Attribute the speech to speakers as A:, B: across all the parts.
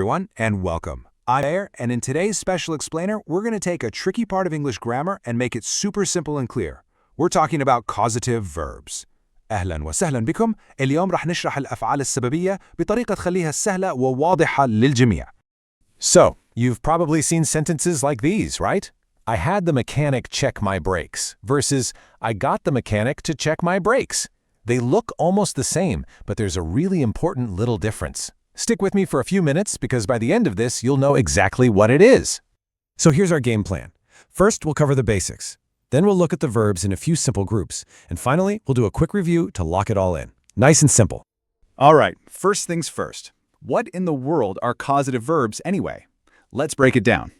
A: everyone, and welcome. I'm Air, and in today's special explainer, we're going to take a tricky part of English grammar and make it super simple and clear. We're talking about causative verbs. أهلا وسهلا بكم. اليوم رح نشرح الأفعال السببية بطريقة تخليها سهلة وواضحة للجميع.
B: So, you've probably seen sentences like these, right? I had the mechanic check my brakes versus I got the mechanic to check my brakes. They look almost the same, but there's a really important little difference. Stick with me for a few minutes because by the end of this, you'll know exactly what it is. So here's our game plan. First, we'll cover the basics. Then we'll look at the verbs in a few simple groups. And finally, we'll do a quick review to lock it all in. Nice and simple.
C: All right, first things first. What in the world are causative verbs anyway? Let's break it down.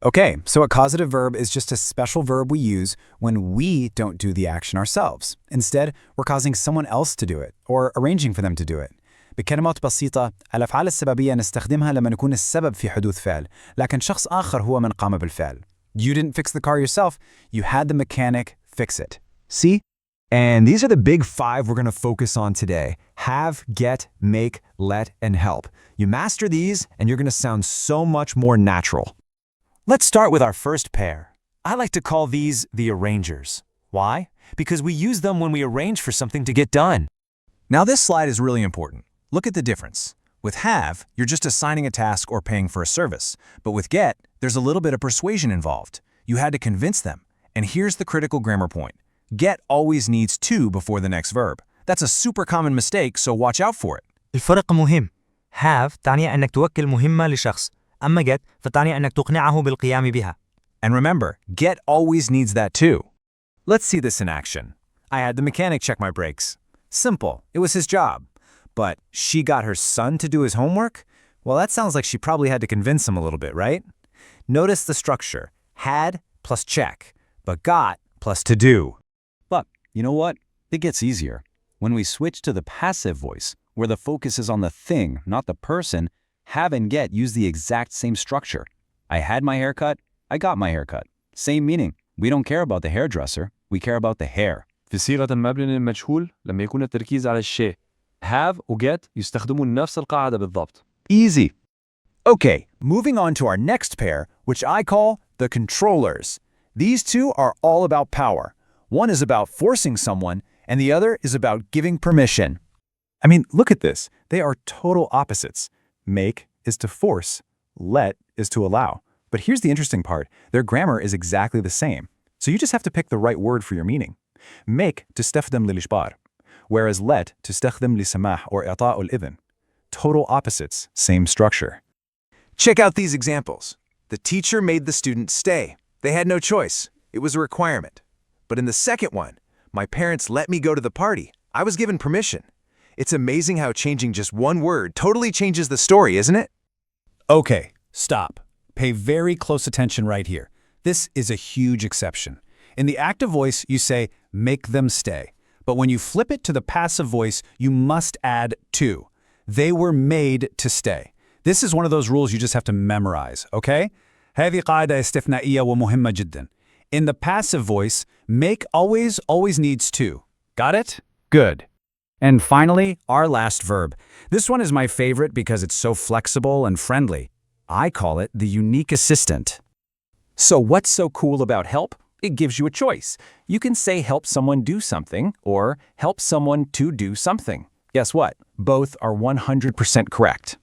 D: Okay, so a causative verb is just a special verb we use when we don't do the action ourselves. Instead, we're causing someone else to do it or arranging for them to do it. بكلمات بسيطة، الأفعال السببية نستخدمها لما نكون السبب في حدوث فعل، لكن شخص آخر هو من قام بالفعل. You didn't fix the car yourself, you had the mechanic fix it.
E: See? And these are the big five we're going to focus on today. Have, get, make, let, and help. You master these, and you're going to sound so much more natural.
F: Let's start with our first pair. I like to call these the arrangers. Why? Because we use them when we arrange for something to get done.
G: Now this slide is really important. Look at the difference. With have, you're just assigning a task or paying for a service. But with get, there's a little bit of persuasion involved. You had to convince them. And here's the critical grammar point. Get always needs to before the next verb. That's a super common mistake, so watch out for it.
H: الفرق مهم. have تعني أنك توكل مهمة لشخص. أما get فتعني أنك تقنعه بالقيام بها.
G: And remember, get always needs that too. Let's see this in action. I had the mechanic check my brakes. Simple. It was his job. But she got her son to do his homework? Well, that sounds like she probably had to convince him a little bit, right? Notice the structure. Had plus check, but got plus to do.
C: But, you know what? It gets easier. When we switch to the passive voice, where the focus is on the thing, not the person, have and get use the exact same structure. I had my haircut, I got my haircut. Same meaning. We don't care about the hairdresser, we care about the hair.
I: في صيغة المبني للمجهول لما يكون التركيز على الشيء. have و get يستخدمون نفس القاعدة بالضبط.
C: Easy.
A: Okay, moving on to our next pair, which I call the controllers. These two are all about power. One is about forcing someone, and the other is about giving permission.
D: I mean, look at this. They are total opposites. Make is to force, let is to allow. But here's the interesting part. Their grammar is exactly the same. So you just have to pick the right word for your meaning. Make تستخدم للإجبار, whereas let تستخدم لسماح or إعطاء الإذن. Total opposites, same structure.
A: Check out these examples. The teacher made the student stay. They had no choice. It was a requirement. But in the second one, my parents let me go to the party. I was given permission. It's amazing how changing just one word totally changes the story, isn't it?
C: Okay, stop. Pay very close attention right here. This is a huge exception. In the active voice, you say, make them stay. But when you flip it to the passive voice, you must add to. They were made to stay. This is one of those rules you just have to memorize, okay? هذه قاعدة استثنائية ومهمة جدا. In the passive voice, make always needs to. Got it? Good. And finally, our last verb. This one is my favorite because it's so flexible and friendly. I call it the unique assistant.
B: So what's so cool about help? It gives you a choice. You can say help someone do something or help someone to do something. Guess what? Both are 100% correct.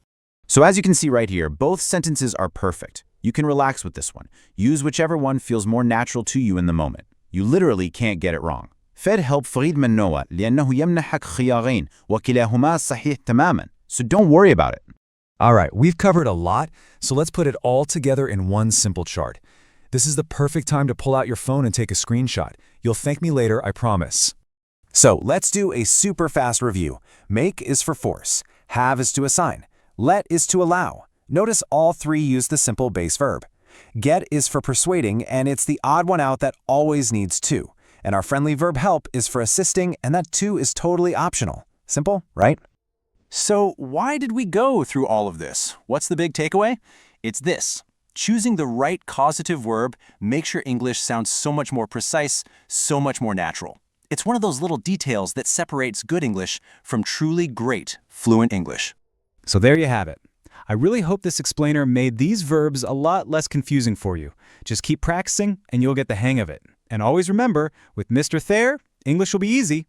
J: So as you can see right here, both sentences are perfect. You can relax with this one. Use whichever one feels more natural to you in the moment. You literally can't get it wrong. فد help فريد من نوع لأنه يمنحك خيارين وكلاهما صحيح تماما. So don't worry about it.
E: All right, we've covered a lot, so let's put it all together in one simple chart. This is the perfect time to pull out your phone and take a screenshot. You'll thank me later, I promise.
A: So let's do a super fast review. Make is for force. Have is to assign. Let is to allow. Notice all three use the simple base verb. Get is for persuading, and it's the odd one out that always needs to. And our friendly verb help is for assisting, and that too is totally optional. Simple, right?
J: So why did we go through all of this? What's the big takeaway? It's this. Choosing the right causative verb makes your English sound so much more precise, so much more natural. It's one of those little details that separates good English from truly great, fluent English.
C: So there you have it. I really hope this explainer made these verbs a lot less confusing for you. Just keep practicing and you'll get the hang of it. And always remember, with Mr. Thayer, English will be easy.